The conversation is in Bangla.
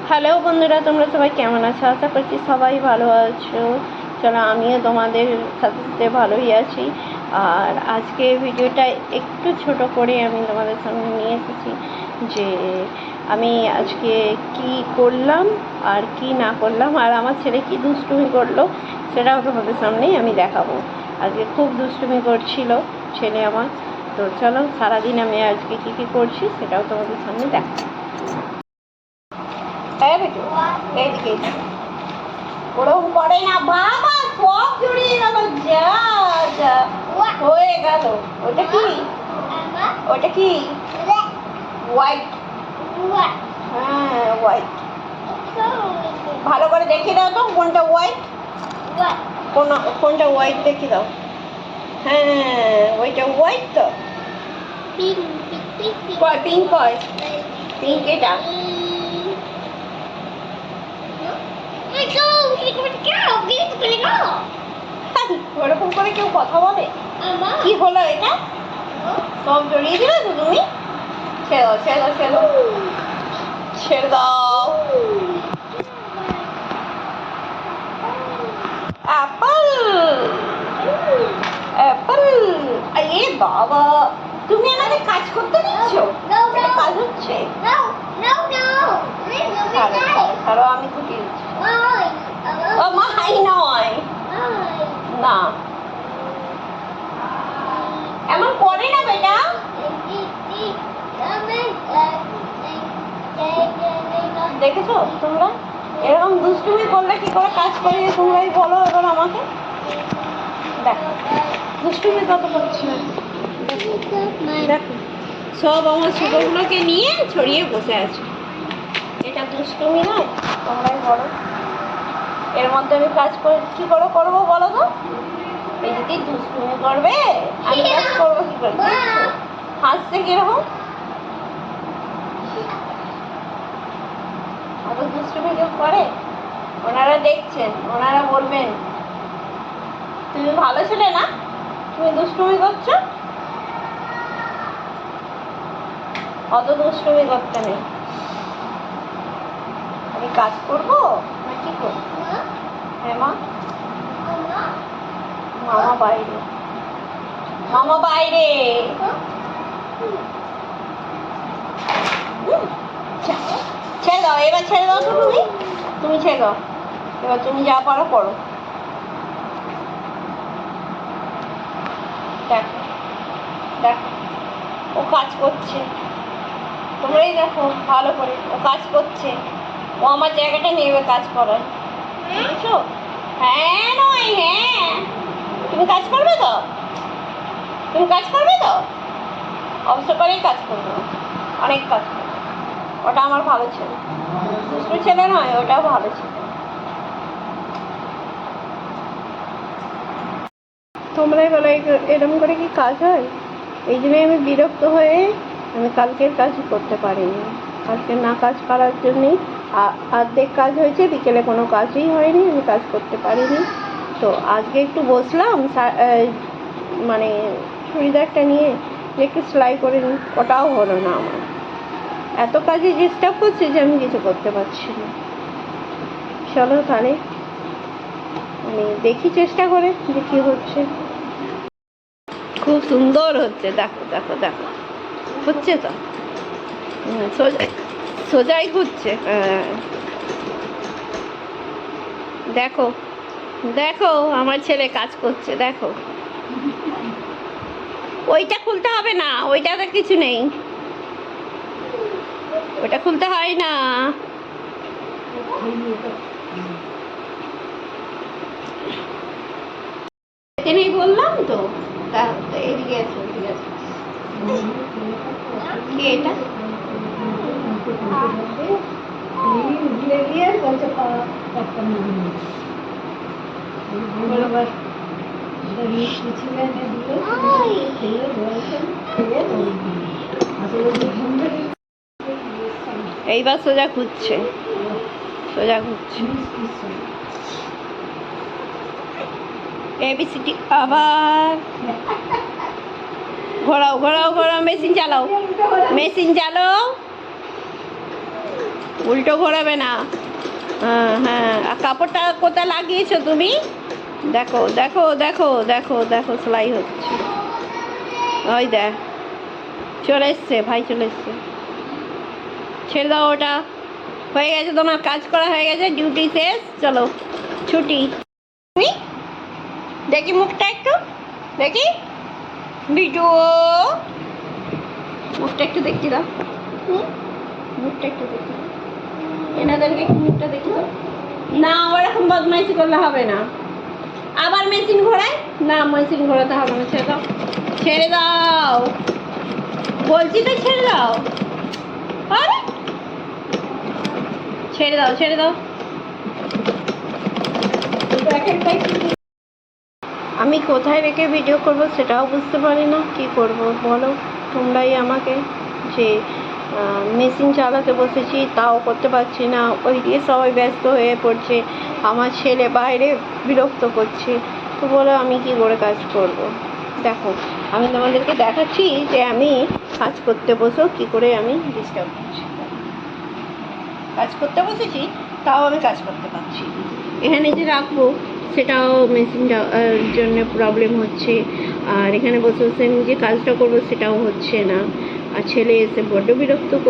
হ্যালো বন্ধুরা, তোমরা সবাই কেমন আছো? আশা করছি সবাই ভালো আছো। চলো, আমিও তোমাদের সাথে সাথে ভালোই আছি। আর আজকে ভিডিওটা একটু ছোট করে আমি তোমাদের সামনে নিয়ে এসেছি যে আমি আজকে কি করলাম আর কি না করলাম, আর আমার ছেলে কি দুষ্টুমি করলো সেটাও তোমাদের সামনেই আমি দেখাবো। আজকে খুব দুষ্টুমি করছিল ছেলে আমার। তো চলো, সারাদিন আমি আজকে কি কি করছি সেটাও তোমাদের সামনে দেখাবো। হ্যাঁ বেটু, এইদিকে ওরকম করে না বাবা, সব জড়িয়ে গেল। যা যা হয়ে গেল। ওটা কি? ওটা কি? হোয়াইট। হ্যাঁ, হোয়াইট। ভালো করে দেখিয়ে দাও তো কোনটা হোয়াইট, কোনটা হোয়াইট দেখিয়ে দাও। হ্যাঁ, ওইটা হোয়াইট তো। কয় পিঙ্ক? কয় পিঙ্ক? এটা ওরকম করে কেউ কথা বলে? কি হলো এটা? সব জড়িয়ে দিলে তো তুমি। ছেড়ে দাও, ছেড়ে দাও, ছেড়ে দাও, ছেড়ে দাও। Apple, Apple. এ বাবা, তুমি আমাকে কাজ করতে দিচ্ছ? এটা কাজ হচ্ছে? ছাড়ো, আমি কুটি দিচ্ছি। ও মা, হাই নয় না, এমন করে না বেটা। দেখেছো তোমরা এরকম দুষ্টুমি করলে কি করে কাজ করিয়ে? তোমরাই বলো এবার আমাকে। দেখো দুষ্টুমি কত করছি। দেখো সব আমার সুতোগুলোকে নিয়ে ছড়িয়ে বসে আছে। এটা দুষ্টুমি নয়? তোমরাই বলো। এর মধ্যে আমি কাজ করে কি করে করবো বলো তো? এই যদি দুষ্টুমি করবে আমি কাজ করবো কি করে? হাসছে কিরকম? অত দুষ্টুমি কেউ করে? ওনারা দেখছেন, ওনারা বলবেন তুমি ভালো ছেলে না, তুমি দুষ্টুমি করছো। অত দুষ্টুমি করতে নেই। আমি কাজ করবো না কি করবো? হ্যাঁ মা, মামা বাইরে, মামা বাইরে। ছেড়ে দাও, এবার ছেড়ে দাও তো তুমি। তুমি ছেড়ে দাও, এবার তুমি যা পারো করো। দেখো দেখো, ও কাজ করছে। তোমরাই দেখো ভালো করে, ও কাজ করছে। ও আমার জায়গাটা নেবে কাজ করার, বুঝছো? হ্যাঁ নয় হ্যাঁ। তুমি কাজ করবে তো? তুমি কাজ করবে তো? অবসর করেই কাজ করবে, অনেক কাজ করবে। ওটা আমার ভালো ছেলে, দুষ্টু ছেলে নয়, ওটাও ভালো ছেলে। তোমরাই বলো এরকম করে কি কাজ হয়? এই জন্যই আমি বিরক্ত হয়ে আমি কালকের কাজই করতে পারিনি। কালকে না কাজ করার জন্যেই অর্ধেক কাজ হয়েছে, বিকেলে কোনো কাজই হয়নি, আমি কাজ করতে পারিনি। তো আজকে একটু বসলাম মানে চুড়িদারটা নিয়ে একটু সেলাই করে নিই, ওটাও হলো না আমার। এত কাজে ডিস্টার্ব করছে যে আমি কিছু করতে পারছি না। চলো তাহলে আমি দেখি চেষ্টা করে যে কী হচ্ছে। খুব সুন্দর হচ্ছে, দেখো দেখো দেখো, হচ্ছে তো। সোজাই সোজাই ঘুরছে। হ্যাঁ দেখো দেখো, আমার ছেলে কাজ করছে দেখো। ওইটা খুলতে হবে না, ওইটাতে কিছু নেই, ওটা খুলতে হয় না। নেই বললাম তো। এদিকে এসো, এদিকে এসো। কি এটা? এইবার সোজা ঘুরছে, সোজা ঘুরছে। এবিসিডি আবার ঘোরাও ঘোরাও ঘোরাও, মেশিন চালাও, মেশিন চালাও। উল্টো ঘোরাবে না। হ্যাঁ হ্যাঁ, আর কাপড়টা কোথায় লাগিয়েছো তুমি? দেখো দেখো দেখো দেখো দেখো, সেলাই হচ্ছে। ওই দেখ, চলে এসছে, ভাই চলে এসছে। ছেড়ে দাও ওটা। হয়ে গেছে, তোমার কাজ করা হয়ে গেছে, ডিউটি শেষ, চলো ছুটি। তুমি দেখি মুখটা একটু, দেখি বিটু, মুখটা একটু দেখতে দাও। মুখটা একটু দেখতে দাও, এনাদেরকে একটু মুখটা দেখতে দাও। না, ওরকম বদমাইশি করলে হবে না। আবার মেশিন ঘোরায় না, মেশিন ঘোরাতে হবে না, ছেড়ে দাও, ছেড়ে দাও বলছি তো, ছেড়ে দাও। আরে ছেড়ে দাও, ছেড়ে দাও। আমি কোথায় রেখে ভিডিও করব সেটাও বুঝতে পারি না, কি করব বলো তোমরাই আমাকে। যে মেশিন চালাতে বসেছি তাও করতে পারছি না, ওই দিয়ে সবাই ব্যস্ত হয়ে পড়ছে, আমার ছেলে বাইরে বিরক্ত করছে, তো বলো আমি কি করে কাজ করব। দেখো আমি তোমাদেরকে দেখাচ্ছি যে আমি কাজ করতে বসেও কি করে আমি ডিস্টার্ব করছি। কাজ করতে বসেছি তাও আমি কাজ করতে পারছি। এখানে যে রাখবো সেটাও মেশিনটা জন্য প্রবলেম হচ্ছে, আর এখানে বসে বসে আমি যে কাজটা করবো সেটাও হচ্ছে না, আর ছেলে এসে বড্ড বিরক্ত করছে।